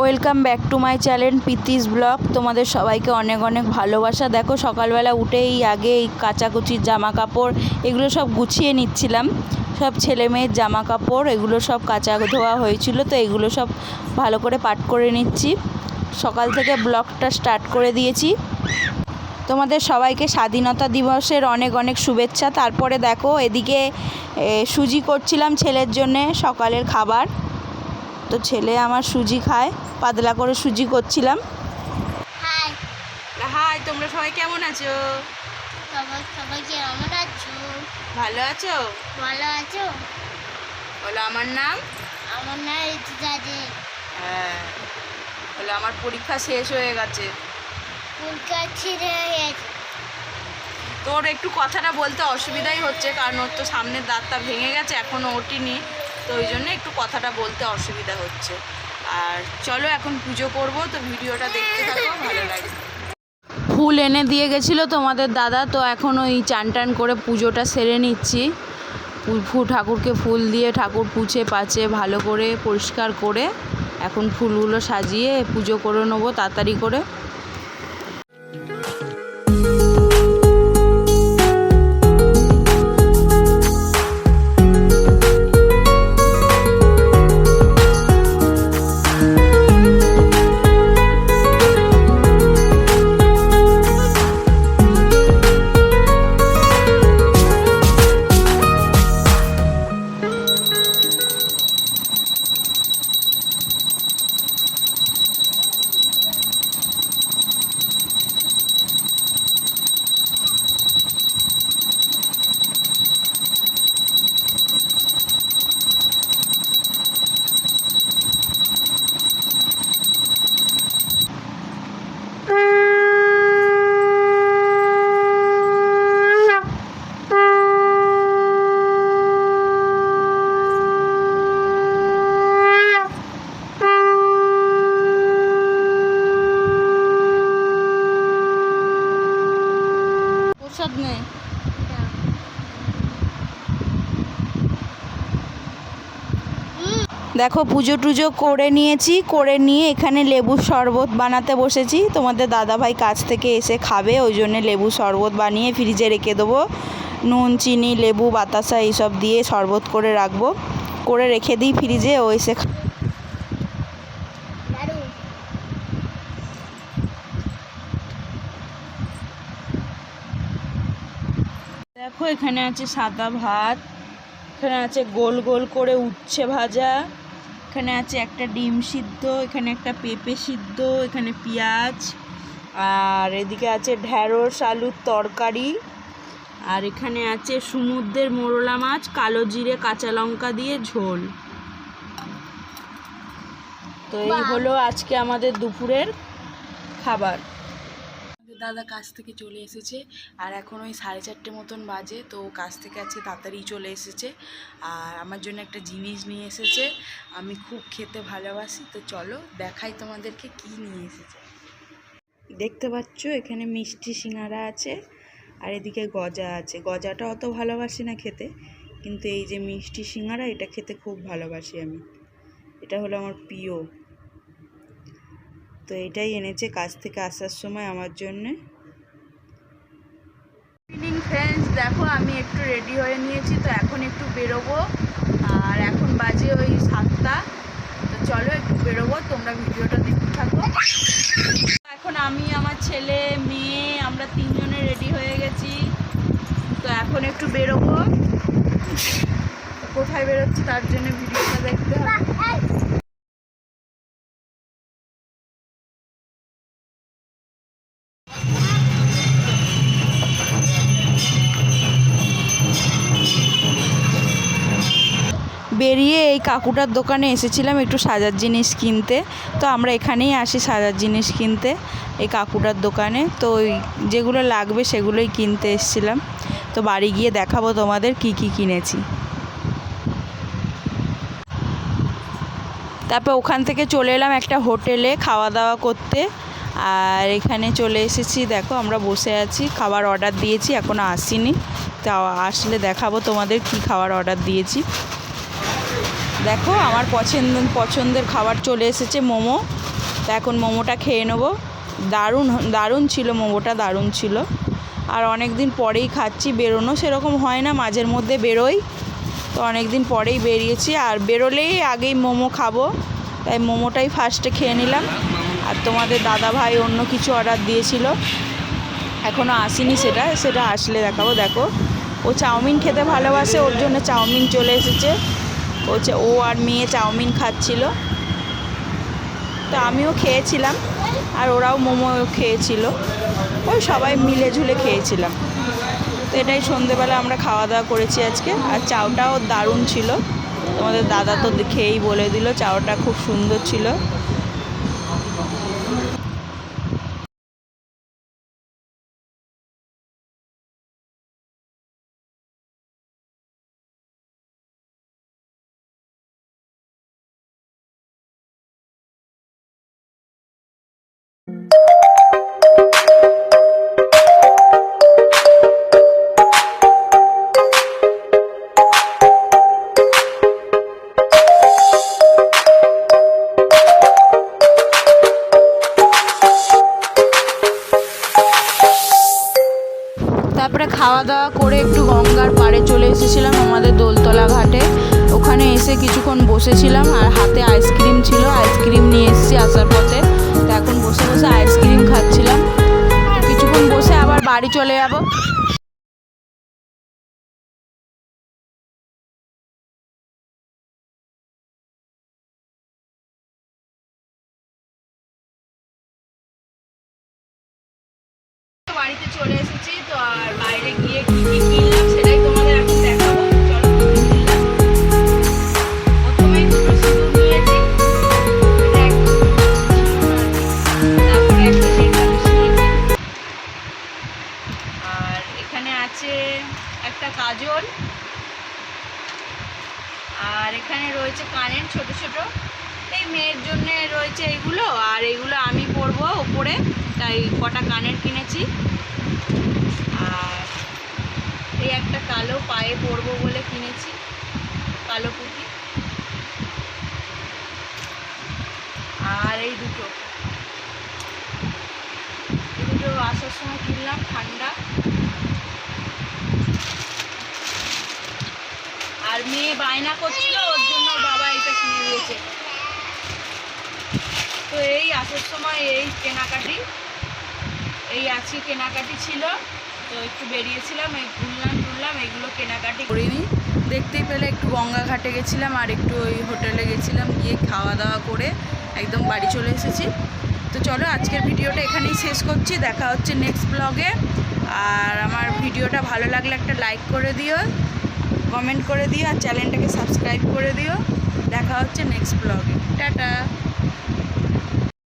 Welcome back to my channel পিতিস vlog. তোমাদের সবাইকে অনেক অনেক ভালোবাসা। দেখো সকালবেলা উঠেই আগে এই কাচাকুচির জামা কাপড় এগুলো সব গুছিয়ে নিচ্ছিলাম। সব ছেলে মেয়ের জামা কাপড় এগুলো সব কাচা ধোয়া হয়েছিল, তো এগুলো সব ভালো করে পাট করে নিচ্ছি। সকাল থেকে ব্লগটা স্টার্ট করে দিয়েছি। তোমাদের সবাইকে স্বাধীনতা দিবসের অনেক অনেক শুভেচ্ছা। তারপরে দেখো এদিকে সুজি করছিলাম ছেলের জন্যে সকালের খাবার। তো ছেলে আমার সুজি খায়, পাতলা করে সুজি করছিলাম। হাই হাই, তোমরা সবাই কেমন আছো? সবাই কেমন আছো? ভালো আছো? ভালো আছো? বলো আমার নাম। আমার নাম ঋতুজাজে। হ্যাঁ, বলো আমার পরীক্ষা শেষ হয়ে গেছে। পরীক্ষা ছিঁড়ে গেছে। তোর একটু কথাটা বলতে অসুবিধাই হচ্ছে, কারণ ওর তো সামনের দাঁতটা ভেঙে গেছে, এখনও ওঠেনি, তো ওই জন্য একটু কথাটা বলতে অসুবিধা হচ্ছে। আর চলো এখন পুজো করব, তো ভিডিওটা দেখতে থাকো, ভালো লাগে। ফুল এনে দিয়ে গেছিলো তোমাদের দাদা, তো এখন ওই চান টান করে পুজোটা সেরে নিচ্ছি। ঠাকুরকে ফুল দিয়ে ঠাকুর পুছে পাচে ভালো করে পরিষ্কার করে এখন ফুলগুলো সাজিয়ে পুজো করে নেবো তাড়াতাড়ি করে। দেখো পুজো টুজো করে নিয়েছি, করে নিয়ে এখানে লেবুর শরবত বানাতে বসেছি। তোমাদের দাদাভাই কাছ থেকে এসে খাবে, ওই জন্যে লেবু শরবত বানিয়ে ফ্রিজে রেখে দেবো। নুন চিনি লেবু বাতাসা এইসব দিয়ে শরবত করে রাখবো, করে রেখে দিই ফ্রিজে, ও এসে দেখো এখানে আছে সাদা ভাত, এখানে আছে গোল গোল করে উচ্ছে ভাজা, এখানে আছে একটা ডিম সিদ্ধ, এখানে একটা পেঁপে সিদ্ধ, এখানে পেঁয়াজ, আর এদিকে আছে ঢ্যাঁড়স আলুর তরকারি, আর এখানে আছে সমুদ্রের মোরলা মাছ কালো জিরে কাঁচা লঙ্কা দিয়ে ঝোল। তো এই হলো আজকে আমাদের দুপুরের খাবার। দাদা কাজ থেকে চলে এসেছে, আর এখন ওই 4:30 মতন বাজে, তো কাজ থেকে আজকে তাড়াতাড়ি চলে এসেছে, আর আমার জন্য একটা জিনিস নিয়ে এসেছে। আমি খুব খেতে ভালোবাসি, তো চলো দেখাই তোমাদেরকে কি নিয়ে এসেছে। দেখতে পাচ্ছ এখানে মিষ্টি সিঙ্গারা আছে, আর এদিকে গজা আছে। গজাটা অত ভালোবাসি না খেতে, কিন্তু এই যে মিষ্টি সিঙ্গারা এটা খেতে খুব ভালোবাসি আমি, এটা হলো আমার প্রিয়। তো এটাই এনেছে কাজ থেকে আসার সময় আমার জন্যে। ইভিনিং ফ্রেন্ডস, দেখো আমি একটু রেডি হয়ে নিয়েছি, তো এখন একটু বেরোবো, আর এখন বাজে ওই 7টা। তো চলো একটু বেরোবো, তোমরা ভিডিওটা দেখতে থাকো। এখন আমি আমার ছেলে মেয়ে আমরা 3 জনে রেডি হয়ে গেছি, তো এখন একটু বেরোবো। কোথায় বেরোচ্ছি তার জন্য ভিডিওটা দেখতে হবে। বেরিয়ে এই কাকুটার দোকানে এসেছিলাম একটু সাজার জিনিস কিনতে, তো আমরা এখানেই আসি সাজার জিনিস কিনতে, এই কাকুটার দোকানে। তো ওই যেগুলো লাগবে সেগুলোই কিনতে এসেছিলাম, তো বাড়ি গিয়ে দেখাবো তোমাদের কি কি কিনেছি। তারপর ওখান থেকে চলে এলাম একটা হোটেলে খাওয়া দাওয়া করতে, আর এখানে চলে এসেছি। দেখো আমরা বসে আছি, খাবার অর্ডার দিয়েছি, এখনও আসেনি, তো আসলে দেখাবো তোমাদের কি খাবার অর্ডার দিয়েছি। দেখো আমার পছন্দের খাবার চলে এসেছে, মোমো। তো এখন মোমোটা খেয়ে নেবো। দারুণ ছিল মোমোটা, দারুণ ছিল। আর অনেক দিন পরেই খাচ্ছি, বেরোনো সেরকম হয় না, মাঝের মধ্যে বেরোই। তো অনেক দিন পরেই বেরিয়েছি, আর বেরোলেই আগেই মোমো খাবো, তাই মোমোটাই ফার্স্টে খেয়ে নিলাম। আর তোমাদের দাদা ভাই অন্য কিছু অর্ডার দিয়েছিল, এখনও আসেনি, সেটা আসলে দেখাবো। দেখো, ও চাউমিন খেতে ভালোবাসে, ওর জন্য চাউমিন চলে এসেছে। ও আর মেয়ে চাউমিন খাচ্ছিল, তো আমিও খেয়েছিলাম, আর ওরাও মোমো খেয়েছিল। ওই সবাই মিলে ঝুলে খেয়েছিলাম। তো এটাই সন্ধেবেলা আমরা খাওয়া দাওয়া করেছি আজকে। আর চাউটাও দারুণ ছিল, তোমাদের দাদা তো খেয়েই বলে দিল চাউটা খুব সুন্দর ছিল। তারপরে খাওয়া দাওয়া করে একটু গঙ্গার পাড়ে চলে এসেছিলাম, আমাদের দোলতলা ঘাটে। ওখানে এসে কিছুক্ষণ বসেছিলাম, আর হাতে আইসক্রিম ছিল, আইসক্রিম নিয়ে এসেছি আসার পথে। তো এখন বসে বসে আইসক্রিম খাচ্ছিলাম। কিছুক্ষণ বসে আবার বাড়ি চলে যাব। বাড়িতে চলে এসেছি তো, আর বাইরে গিয়ে কি কি কিনলাম সেটাই তোমাদের এখন দেখাবো। চলো, কিনলাম প্রথমেই দুটো সিঁদুর নিয়েছি, তারপরে একটা নেকলেস নিয়েছি। আর এখানে আছে একটা কাজল, আর এখানে রয়েছে কানের ছোট ছোট, এই মেয়ের জন্য রয়েছে এইগুলো। আর এইগুলো আমি পরবো ওপরে, তাই কটা কানের কিনেছি। আর এই একটা কালো পায়ে পরবো বলে কিনেছি, কালো পুঁতি। আর এই দুটো আসার সময় কিনলাম, ঠান্ডা। আর মেয়ে বায়না করছিল, ওর জন্য বাবা এটা কিনে দিয়েছে। তো এই আসার সময় এই কেনাকাটি, আজকে কেনাকাটি ছিল, তো একটু বেরিয়েছিলাম, এই ঘুরলাম, এগুলো কেনাকাটি করিনি। দেখতেই পেলে একটু গঙ্গা ঘাটে গেছিলাম, আর একটু ওই হোটেলে গেছিলাম, গিয়ে খাওয়া দাওয়া করে একদম বাড়ি চলে এসেছি। তো চলো, আজকের ভিডিওটা এখানেই শেষ করছি, দেখা হচ্ছে নেক্সট ব্লগে। আর আমার ভিডিওটা ভালো লাগলে একটা লাইক করে দিও, কমেন্ট করে দিও, আর চ্যানেলটাকে সাবস্ক্রাইব করে দিও। দেখা হচ্ছে নেক্সট ব্লগে। টাটা।